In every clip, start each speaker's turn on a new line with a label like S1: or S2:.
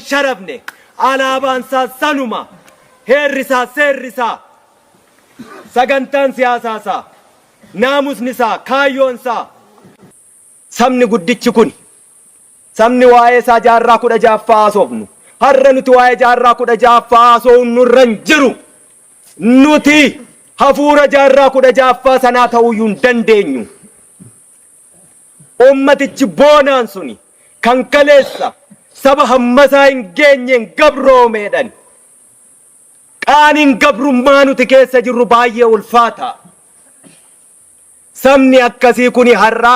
S1: sharafne alaabaansaa sanuma heerrisaa seerrisaa sagantaan siyaasaasaa naamusnisaa kaayyoonsaa sabni guddichi kun sabni waa'ee isaa jaarraa 16ffaa haasofnu har'a nuti waa'ee jaarraa 16ffaa haasofnu nurran jiru nuti hafuura jaarraa 16ffaa sanaa ta'uyyuu hin dandeenyu. Ummatichi boonaan suni kan kaleessa saba hammasaa hin geenyeen gabroomeedhan qaaniin gabrummaa nuti keessa jirru baay'ee ulfaata. Sabni akkasii kuni har'a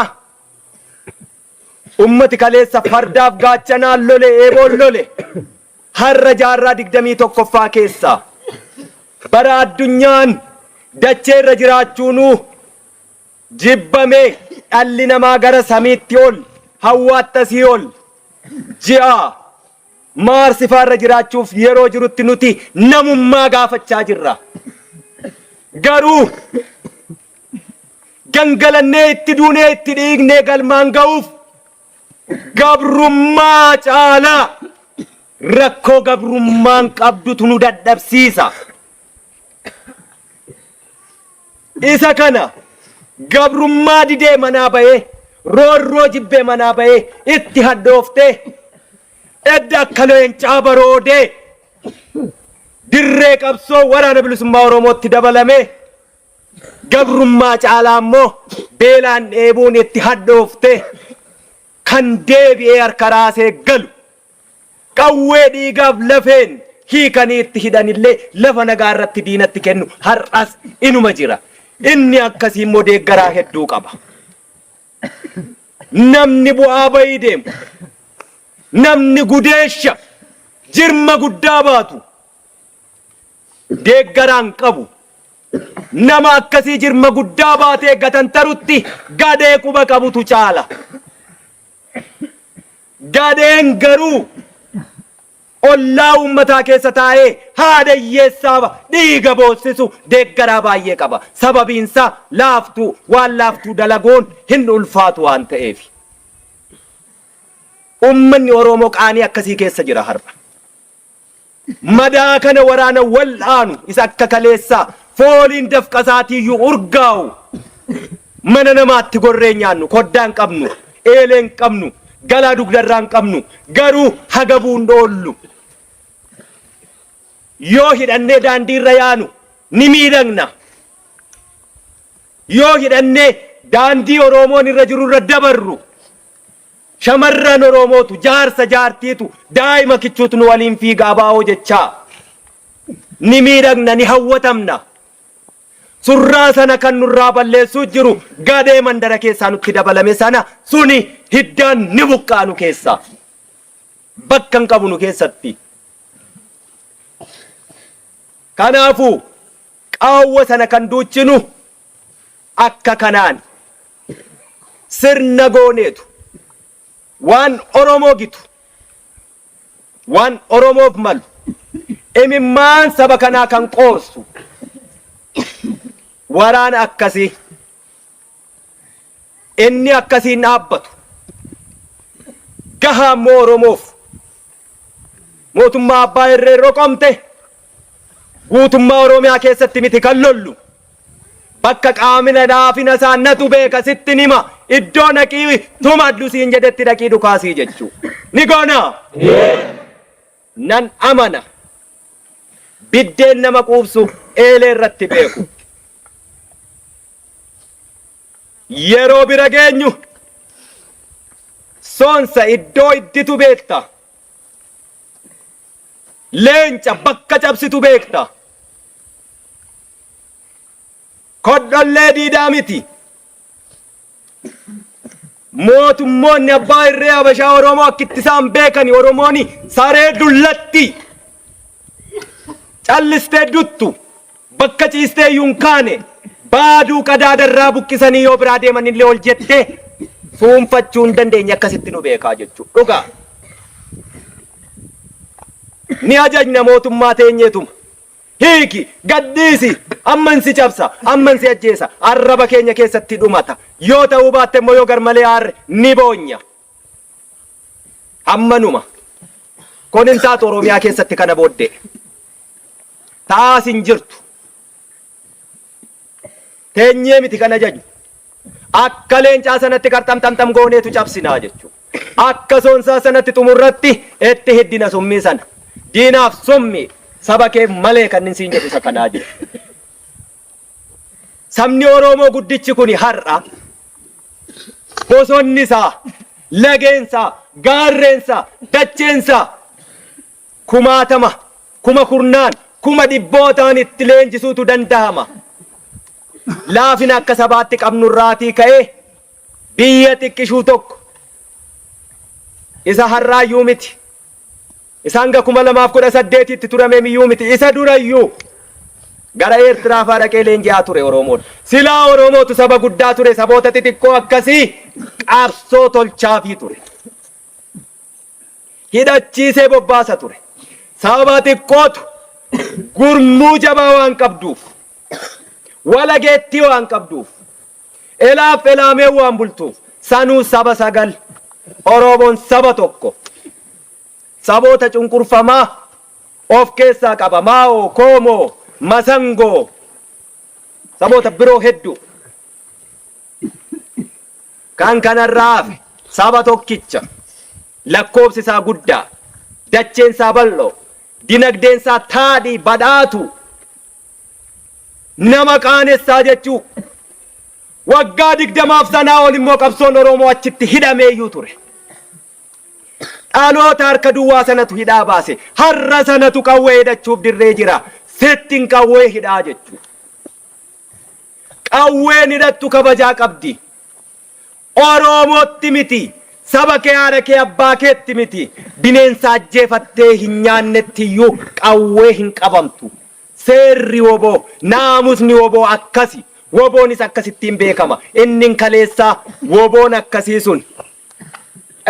S1: ummati kaleessa fardaaf gaachanaan lole eeboon lole har'a jaarraa 21ffaa keessa bara addunyaan dachee irra jiraachuunuu jibbamee dhalli namaa gara samiitti ol hawwaattasii ol ji'a maarsifaarra jiraachuuf yeroo jirutti nuti namummaa gaafachaa jirra. Garuu gangalannee itti duunee itti dhiignee galmaan ga'uuf gabrummaa caalaa rakkoo gabrummaan qabdutu nu dadhabsiisa. Isa kana gabrummaa didee manaa bahee roorroo jibbee manaa bahee itti haddooftee edda akka leencaa baroodee dirree qabsoo waraana bilisummaa Oromootti dabalamee gabrummaa caalaa immoo beelaan dheebuun itti haddooftee kan deebi'ee harka raasee galu qawwee dhiigaaf lafeen hiikanii itti hidhanillee lafa nagaa irratti diinatti kennu har'as inuma jira. Inni akkasii immoo deeggaraa hedduu qaba. Namni bu'aa bayii deemu, namni gudeesha jirma guddaa baatu deeggaraan qabu. Nama akkasii jirma guddaa baatee gatantarutti gadee quba qabutu caala. Gadeen garuu ollaa ummataa keessa taa'ee haadha hiyyeessaaf dhiiga boossisu deeggaraa baay'ee qaba. Sababiinsaa laaftuu waan laaftuu dalagoon hin ulfaatu waan ta'eef. Ummanni Oromoo qaanii akkasii keessa jira har'a. Madaa kana waraana wal'aanu isa akka kaleessaa fooliin dafqasaatiiyyuu urgaa'u mana namaatti gorree nyaannu koddaan qabnu eeleen qabnu galaa dugdarraan qabnu garuu hagabuun dhoollu. Yoo hidhannee daandiirra yaanu ni miidhagna. Yoo hidhannee daandii Oromoon irra jirurra dabarru shamarran Oromootu jaarsa jaartiitu daa'ima kichuutu nu waliin fiigaa baa'oo jechaa ni miidhagna ni hawwatamna. Surraa sana kan nurraa balleessuu jiru gadee mandara keessaa nutti dabalame sana suni hiddaan ni buqqaanu keessaa bakka hin qabu nu keessatti. Kanaafuu qaawwa sana kan duuchinu akka kanaan sirna gooneetu waan Oromoo gitu waan Oromoof malu imimmaan saba kanaa kan qoorsu waraana akkasii inni akkasiin dhaabbatu gahaa immoo Oromoof mootummaa abbaa irree roqomte guutummaa Oromiyaa keessatti miti kan lollu bakka qaamina dhaafina saannatu beeka sitti nima iddoo naqii tumadhu siin jedhetti dhaqii dhukaasii jechuu ni goona nan amana biddeen nama quubsu eelee irratti beeku. Yeroo bira geenyu soonsa iddoo idditu beekta. Leenca bakka cabsitu beekta. Kodhollee diidaa miti. Mootummoonni abbaa irree Habashaa Oromoo akkitti isaan beekani Oromooni saree dullatti callistee duttu bakka ciistee yunkaane baaduu qadaadarraa buqqisanii yoo biraa deeman illee ol jettee fuunfachuu hin dandeenye akkasitti nu beekaa jechuudha. Dhugaa ni ajajna mootummaa teenyeetuma hiiki gaddiisi amman si cabsa amman si ajjeesa arraba keenya keessatti dhumata yoo ta'uu baatte immoo yoo garmalee aarre ni boonya ammanuma konin saat Oromiyaa keessatti kana booddee taas hin jirtu teenyee miti kana jaju akka leencaa sanatti qarxamxamxam gooneetu cabsinaa jechuudha. Akka soonsaa sanatti xumurratti itti hiddina summii sana diinaaf summi saba kee malee kan siin jedhu isa kanaa jiru. Sabni Oromoo guddichi kuni har'a bosonni isaa, lageen isaa, gaarreen isaa, dacheen isaa kumaatama, kuma kurnaan, kuma dhibbootaan itti leenjisuutu danda'ama. Laafina akka sabaatti qabnurraatii ka'ee biyya xiqqishuu tokko isa harraayyuu miti. Isa hanga 2018tti turame miyyuu miti. Isa durayyuu gara Eertiraa fa'aa dhaqee leenji'aa ture Oromoon. Silaa Oromootu saba guddaa ture, saboota xixiqqoo akkasii qabsoo tolchaafii ture. Hidhachiisee bobbaasa ture. Saba xiqqootu gurmuu jabaa waan qabduuf, walageettii waan qabduuf, elaaf elaamee waan bultuuf, sanuu saba sagal, Oromoon saba tokko. Saboota cunqurfamaa of keessaa qaba. Maa'oo, Koomoo, Masangoo, saboota biroo hedduu. Kan kanarraa hafe saba tokkicha, lakkoobsi isaa guddaa, dacheen isaa bal'oo, dinagdeen isaa taadhii badhaatu, nama qaanessaa jechuu. Waggaa 20 sanaa ol immoo qabsoon Oromoo achitti hidhameeyyuu ture. Dhaloota harka duwwaa sanatu hidhaa baase. Har'a sanatu qawwee hidhachuuf dirree jira. Sittiin qawwee hidhaa jechuudha. Qawween hidhattu kabajaa qabdi. Oromootti miti. Saba kee, haadha kee, abbaa keetti miti. Bineensa ajjeefattee hin nyaannettiyyuu qawwee hin qabamtu. Seerri woboo, naamusni woboo akkasi. Woboonis akkasittiin beekama. Inni kaleessaa woboon akkasii sun.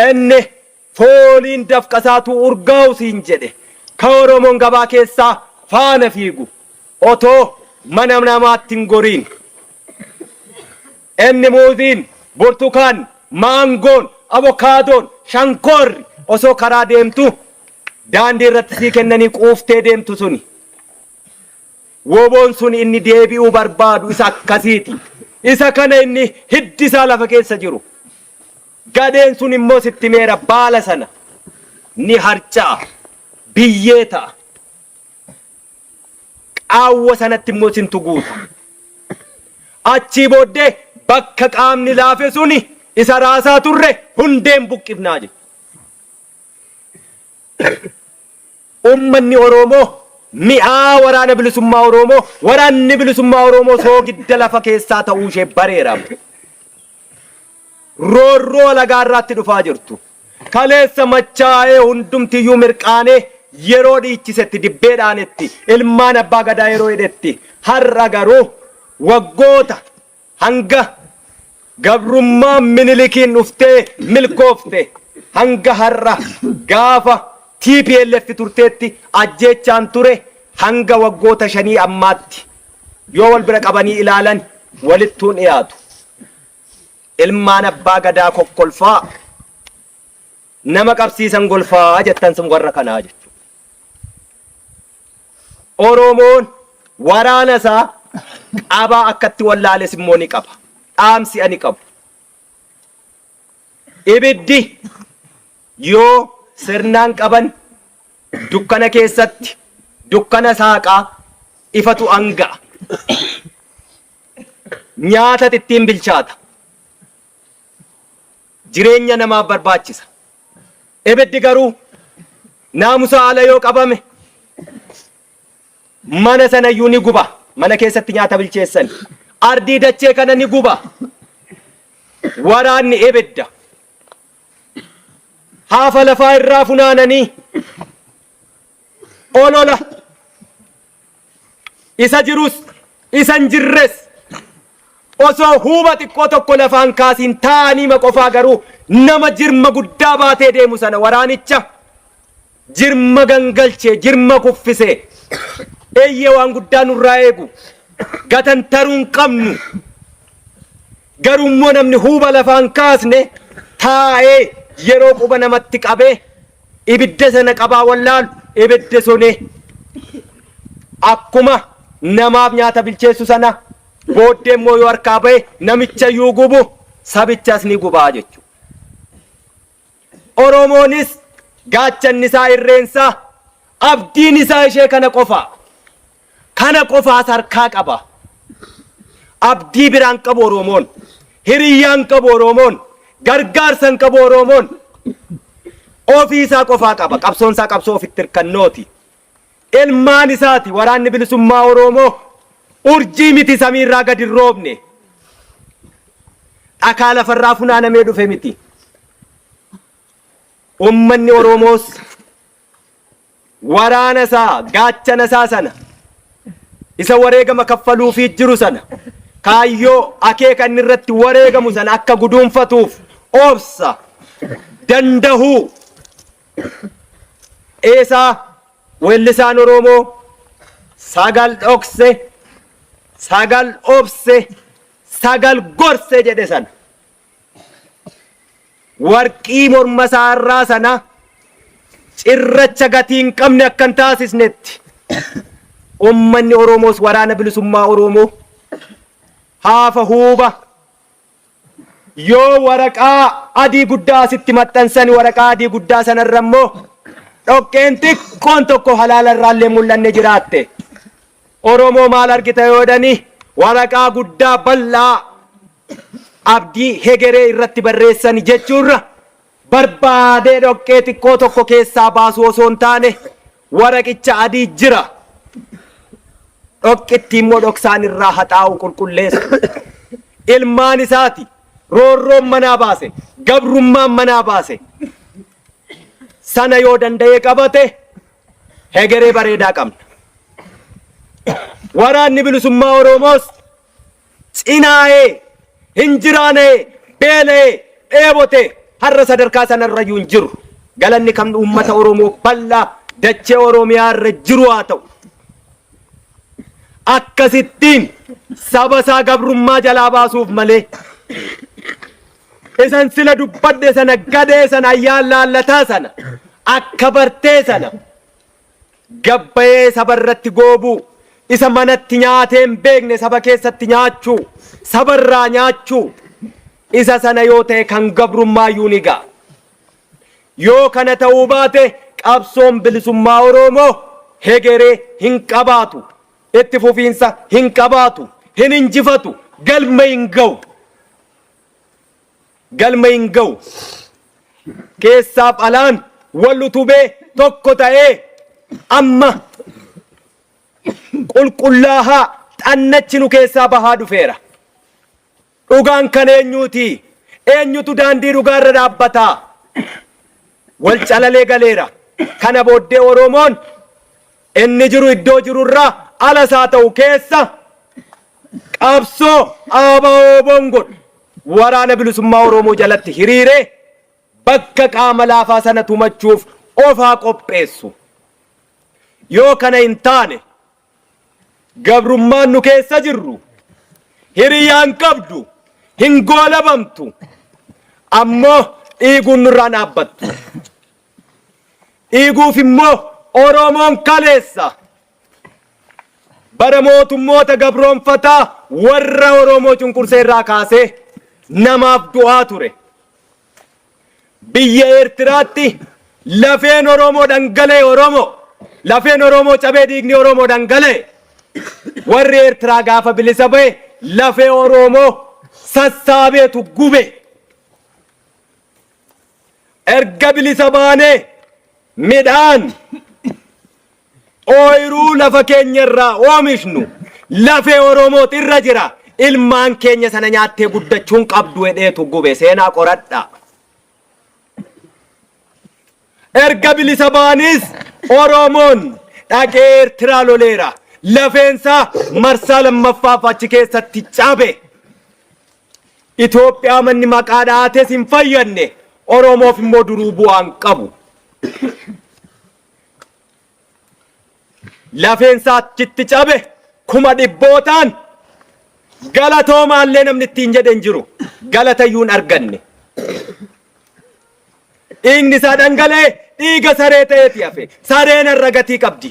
S1: Inni fooliin dafqasaatu urgaa'u siin jedhe. Ka Oromoon gabaa keessaa faana fiigu. Otoo mana namaatti hin goriin. Inni muuziin, burtukaan, maangoon, avokaadoon, shankoorri osoo karaa deemtu daandii irratti sii kennanii quuftee deemtu suni. Woboon sun inni deebi'uu barbaadu isa akkasiiti. Isa kana inni hiddi isaa lafa keessa jiru. Gadeen sun immoo sitti meera baala sana ni harca'a, biyyee ta'a. Qaawwa sanatti immoo sintu guuta. Achii booddee bakka qaamni laafe suni isa raasaa turre hundeen buqqifnaa jedhu. Ummanni Oromoo mi'aa waraana bilisummaa Oromoo, waraanni bilisummaa Oromoo soogidda lafa keessaa ta'uu ishee bareeramu. Roorroo lagaarraatti dhufaa jirtu. Kaleessa machaa'ee hundumtiyyuu mirqaanee yeroo dhiichisetti dibbeedhaanetti ilmaan abbaa gadaa yeroo hidhetti har'a garuu waggoota hanga gabrummaa minilikiin dhuftee milkoofte hanga har'a gaafa TPLF turteetti ajjeechaan ture hanga waggoota 5 ammaatti yoo wal bira qabanii ilaalan walittuun dhiyaatu. Ilmaan abbaa gadaa kokkolfaa nama qabsiisan golfaa jettan sun warra kanaa jechuudha. Oromoon waraana isaa qabaa akkatti wallaales immoo ni qaba. Dhaamsi ani qabu. Ibiddi yoo sirnaan qaban dukkana keessatti dukkana saaqaa ifatu anga'a. Nyaata ittiin bilchaata. Jireenya namaaf barbaachisa. Ibiddi garuu naamusa ala yoo qabame mana sana iyyuu ni guba. Mana keessatti nyaata bilcheessan. Ardii dachee kana ni guba. Waraanni ibidda. Haafa lafaa irraa funaananii olola. Isa jirus isan jirres osoo huuba xiqqoo tokko lafaan kaasiin taa'anii qofaa garuu nama jirma guddaa baatee deemu sana waraanicha jirma gangalchee jirma kuffisee eeyyee waan guddaa nurraa eegu gatantaruun qabnu garuu immoo namni huuba lafaan kaasne taa'ee yeroo quba namatti qabee ibidda sana qabaa wallaalu ibiddi suni akkuma namaaf nyaata bilcheessu sana booddee immoo yoo harkaa ba'e namicha iyyuu gubu sabichas ni gubaa jechuudha. Oromoonis gaachanni isaa irreensaa abdiin isaa ishee kana qofaas harkaa qaba. Abdii biraan qabu Oromoon, hiriyyaan qabu Oromoon, gargaarsan qabu Oromoon, ofii isaa qofaa qaba. Qabsoon isaa qabsoo ofitti hirkannooti. Ilmaan isaati waraanni bilisummaa Oromoo urjii miti samiirraa gadi hin roobne. Dhakaa lafarraa funaanamee dhufe miti. Ummanni Oromoos waraana isaa gaachana isaa sana isa wareegama kaffaluufii jiru sana kaayyoo akeeka inni irratti wareegamu sana akka guduunfatuuf obsa dandahuu eesaa weellisaan Oromoo sagal dhokse sagal obse sagal gorse jedhe sana warqii morma isaarraa sana cirracha gatii hin qabne akkan taasisnetti ummanni Oromoos waraana bilisummaa Oromoo haafa huuba yoo waraqaa adii guddaa asitti maxxansani waraqaa adii guddaa sanarra immoo dhoqqeen xiqqoon tokko halaala irraallee mul'anne jiraatte Oromoo maal argita yoodhani waraqaa guddaa bal'aa abdii hegeree irratti barreessani jechuurra barbaadee dhoqqee xiqqoo tokko keessaa baasu osoo hin taane waraqicha adii jira dhoqqitti immoo dhoksaan irraa haxaa'u qulqulleessu ilmaan isaati roorroon manaa baase gabrummaan manaa baase sana yoo danda'ee qabate hegeree bareedaa qabna. Waraanni bilisummaa Oromoos cinaa'ee hinjiraanee beela'ee dheebote har'a sadarkaa sanarrayyuu hin jiru. Galanni kan uummata Oromoo bal'aa dachee Oromiyaa irra jiru haa ta'u. Akkasittiin saba isaa gabrummaa jalaa baasuuf malee isan sila dubbadde sana gadee sana ayyaan laallataa sana akka bartee sana gabbayee saba irratti goobuu isa manatti nyaatee hin beekne saba keessatti nyaachuu sabarraa nyaachuu isa sana yoo ta'e kan gabrummaayuu ni ga'a. Yoo kana ta'uu baate qabsoon bilisummaa Oromoo hegeree hin qabaatu. Itti fufiinsa hin qabaatu hin injifatu galma hin ga'u keessaaf alaan wal utubee tokko ta'ee amma qulqullaahaa xannachi nu keessaa bahaa dhufeera. Dhugaan kan eenyuuti? Eenyutu daandii dhugaarra dhaabbataa? Wal calalee galeera. Kana booddee Oromoon inni jiru iddoo jirurraa alas haa ta'u keessa qabsoo ABO bongon waraana bilisummaa Oromoo jalatti hiriiree bakka qaama laafaa sana tumachuuf of haa qopheessu. Yoo kana hin taane gabrummaan nu keessa jirru hiriyyaan qabdu hin goolabamtu ammoo dhiiguun nurraa dhaabbattu. Dhiiguuf immoo Oromoon kaleessa bara mootummoota gabroonfataa warra Oromoo cunqursee irraa kaasee namaaf du'aa ture. Biyya Eertiraatti lafeen Oromoo dhangala'e lafeen Oromoo cabee dhiigni Oromoo dhangala'e warri Eertiraa gaafa bilisa ba'e lafee Oromoo sassaabeetu gube. Erga bilisa baanee midhaan ooyiruu lafa keenya irraa oomishnu lafee Oromoo irra jira. Ilmaan keenya sana nyaattee guddachuun qabdu hedheetu gube seenaa qoradha. Erga bilisa baanis Oromoon dhaqee Eertiraa loleera. Lafeensaa marsaa lammaffaaf achi keessatti cabe. Itoophiyaa manni maqaa dhaates hin fayyanne Oromoof immoo duruu bu'aan qabu. Lafeensaa achitti cabe kuma dhibbootaan galatoomallee namni ittiin jedhe hin jiru. Galatayyuu hin arganne. Dhiigni isaa dhangala'e dhiiga saree ta'eeti hafe sareen irra gatii qabdi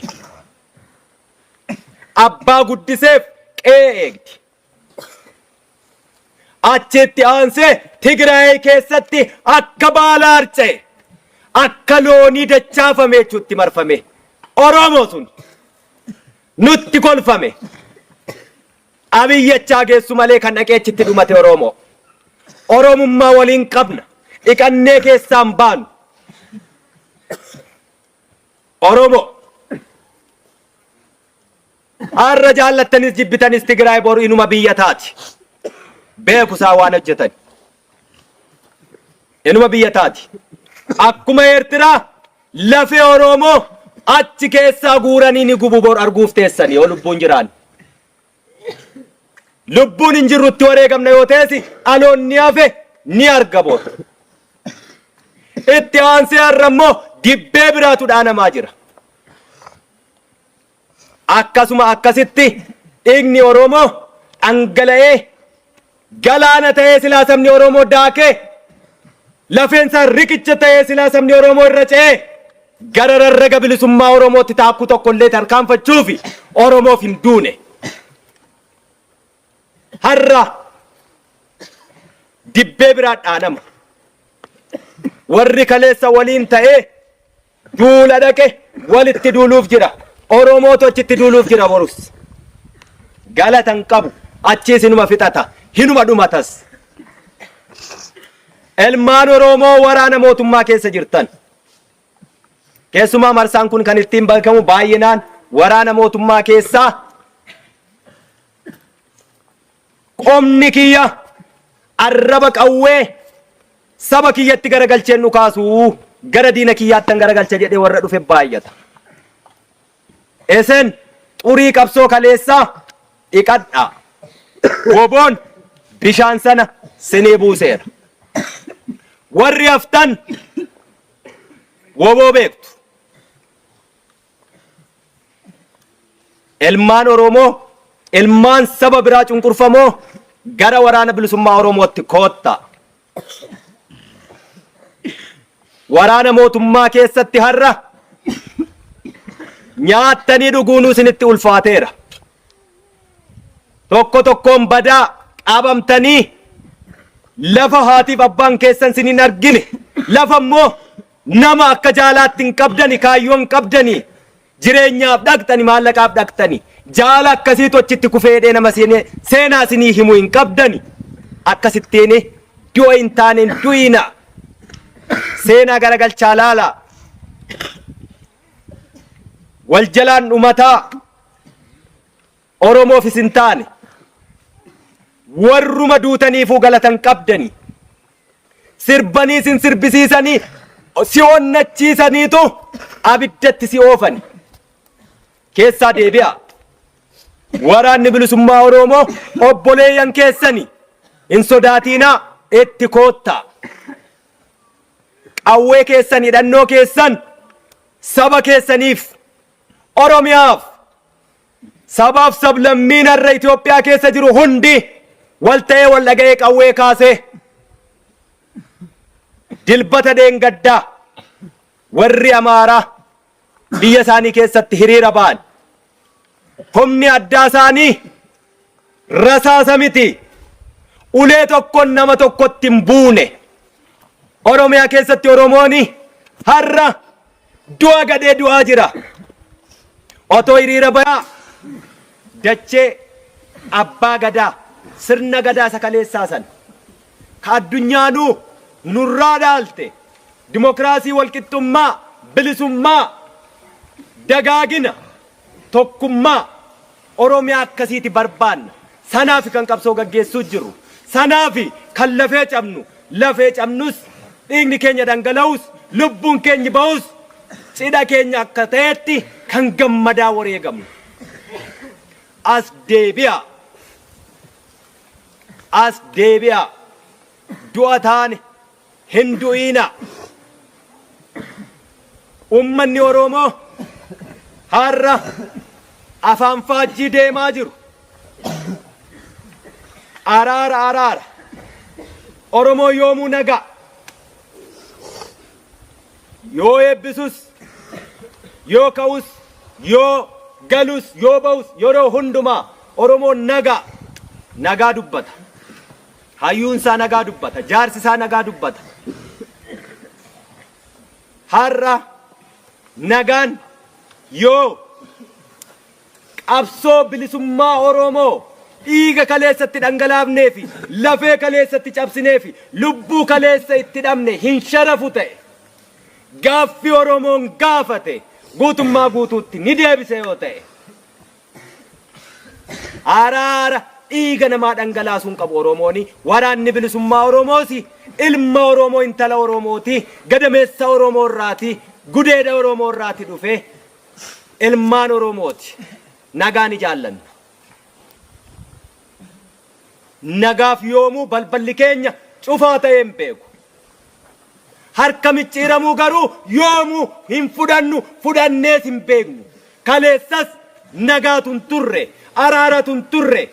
S1: abbaa guddiseef qe'ee eegdi achitti aansee Tigraay keessatti akka baala harca'e akka loonii dachaafame jechuutti marfame Oromoo sun nutti kolfame abiyyachaa geessu malee kan dhaqeechitti dhumate Oromoo Oromummaa waliin qabna dhiqannee keessaan baanu Oromoo har'a jaallattanis jibbitanis Tigraay boru inuma biyya taati beekusaa waan hojjetan inuma biyya taati akkuma Eertiraa lafee Oromoo achi keessaa guuranii ni gubu bor arguuf teessanii yoo lubbuun jiraan lubbuun hin jirrutti wareegamna yoo teessi aloonni hafe ni arga bor itti aansee har'a immoo dibbee biraatu dhaanamaa jira akkasuma akkasitti dhiigni Oromoo dhangala'ee galaana ta'ee silaa sabni Oromoo daakee lafeensaa riqicha ta'ee silaa sabni Oromoo irra ce'ee gara rarraga bilisummaa Oromootti taakkuu tokkollee tarkaanfachuufi Oromoof hin duune har'a dibbee biraa dhaanama warri kaleessa waliin ta'ee duula dhaqe walitti duuluuf jira Oromootu achitti duuluuf jira borus galatan qabu achiis inuma fixata hinuma dhumatas ilmaan Oromoo waraana mootummaa keessa jirtan keessumaa marsaan kun kan ittiin beekamu baay'inaan waraana mootummaa keessaa qomni kiyya arraba qawwee saba kiyyatti garagalcheen nu kaasu gara diina kiyyaattan garagalcha jedhee warra dhufe baay'ata esen xurii qabsoo kaleessaa dhiqadha woboon bishaan sana sinii buuseera warri haftan woboo beektu ilmaan Oromoo ilmaan saba biraa cunqurfamoo gara waraana bilisummaa Oromootti kootta waraana mootummaa keessatti har'a nyaattanii dhuguunuu isinitti ulfaateera tokko tokkoon badaa qabamtanii lafa haatiif abbaan keessan sinin argine lafa immoo nama akka jaalaatti hin qabdani kaayyoon qabdani jireenyaaf dhaqxani maallaqaaf dhaqxani jaala akkasiitu achitti kufeedhee nama seenaa isinii himu hin qabdani akkasittiin du'a hin taaneen du'ina seenaa garagalchaa laala wal jalaan dhumataa Oromoof isin taane warruma duutaniifuu galatan qabdani sirbanii isin sirbisiisanii si onnachiisaniitu abiddatti si oofani keessaa deebi'a waraanni bilisummaa Oromoo obboleeyyan keessani hin sodaatinaa itti koottaa qawwee keessan hidhannoo keessan saba keessaniif Oromiyaaf sabaaf sablammiin har'a Itoophiyaa keessa jiru hundi wal ta'ee wal dhaga'ee qawwee kaasee dilbata deengaddaa warri Amaaraa biyya isaanii keessatti hiriira ba'an humni addaa isaanii rasaasa miti ulee tokkoon nama tokkotti hin buune Oromiyaa keessatti Oromooni har'a du'a gadhee du'aa jira otoo hiriira ba'aa dachee abbaa gadaa sirna gadaa isa kaleessaa san ka addunyaanuu nurraa dhaalte dimokiraasii walqixxummaa bilisummaa dagaagina tokkummaa Oromiyaa akkasiiti barbaanna sanaaf kan qabsoo gaggeessuu jiru sanaaf kan lafee cabnus dhiigni keenya dhangala'us lubbuun keenya ba'us cidha keenya akka ta'etti kan gammadaa wareegamnu as deebi'a du'a taane hin du'ina ummanni Oromoo har'a afaan faajjii deemaa jiru araara Oromoo yoomuu nagaa yoo eebbisus yoo ka'us yoo galus yoo ba'us yeroo hundumaa Oromoon nagaa dubbata. Hayyuun isaa nagaa dubbata. Jaarsi isaa nagaa dubbata. Har'a nagaan yoo qabsoo bilisummaa Oromoo dhiiga kaleessatti dhangalaafnee fi lafee kaleessatti cabsinee fi lubbuu kaleessa itti dhabne hin sharafu ta'e gaaffii Oromoon gaafate guutummaa guutuutti ni deebise yoo ta'e araara dhiiga namaa dhangalaasuun qabu Oromooni. Waraanni bilisummaa Oromoosi ilma Oromoo intala Oromooti gadameessa Oromoo irraati gudeeda Oromoo irraati dhufe ilmaan Oromooti. Nagaan ni jaallanna. Nagaaf yoomuu balballi keenya cufaa ta'ee hin beeku. Harka micciiramuu garuu yoomuu hin fudhannees hin beeknu. Kaleessas nagaatun turre araaratun turre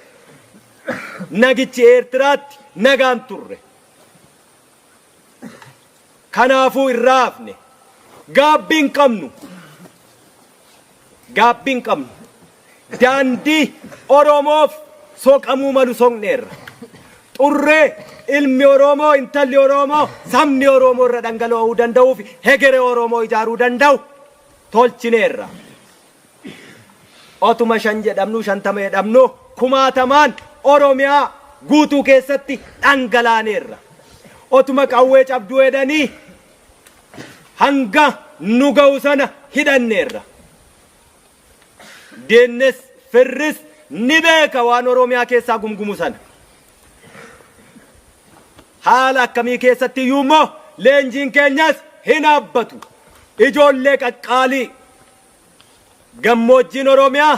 S1: nagichi Eertiraatti nagaan turre. Kanaafuu irraa hafne gaabbiin qabnu daandii Oromoof soqamuu malu soqneerra. Xurree ilmi Oromoo intalli Oromoo sabni Oromoo irra dhangala'uu danda'uuf hegere Oromoo ijaaruu danda'u tolchineerra. Otuma 5 jedhamnu 50 jedhamnu kumaatamaan Oromiyaa guutuu keessatti dhangalaaneerra. Otuma qawwee cabduu jedhanii hanga nu ga'u sana hidhanneerra. Deennes firris ni beeka waan Oromiyaa keessaa gumgumu sana. Haala akkamii keessatti iyyuu leenjiin keenyas hin dhaabbatu. Ijoollee qaqqaalii gammoojjiin Oromiyaa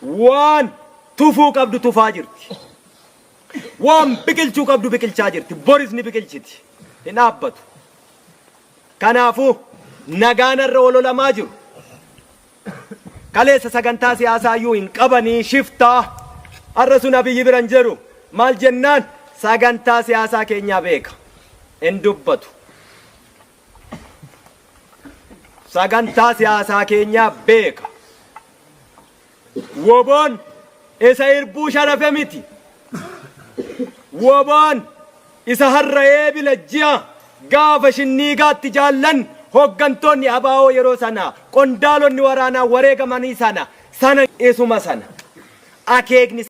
S1: waan tufuu qabdu tufaa jirti. Waan biqilchuu qabdu biqilchaa jirti. Boris ni biqilchiti. Hin dhaabbatu. Kanaafuu nagaan irra ololamaa jiru. Kaleessa sagantaa siyaasaa iyyuu hin qabanii shiftaa har'a sun Abiyyi biran jiru maal jennaan sagantaa siyaasaa keenyaa beeka hin dubbatu. Sagantaa siyaasaa keenyaa beeka. Woboon isa irbuu sharafe miti. Woboon isa har'a eebila ji'a gaafa shinniigaatti jaallan hoggantoonni abaa'oo yeroo sana qondaalonni waraanaa wareegamanii sana isuma sana akeekni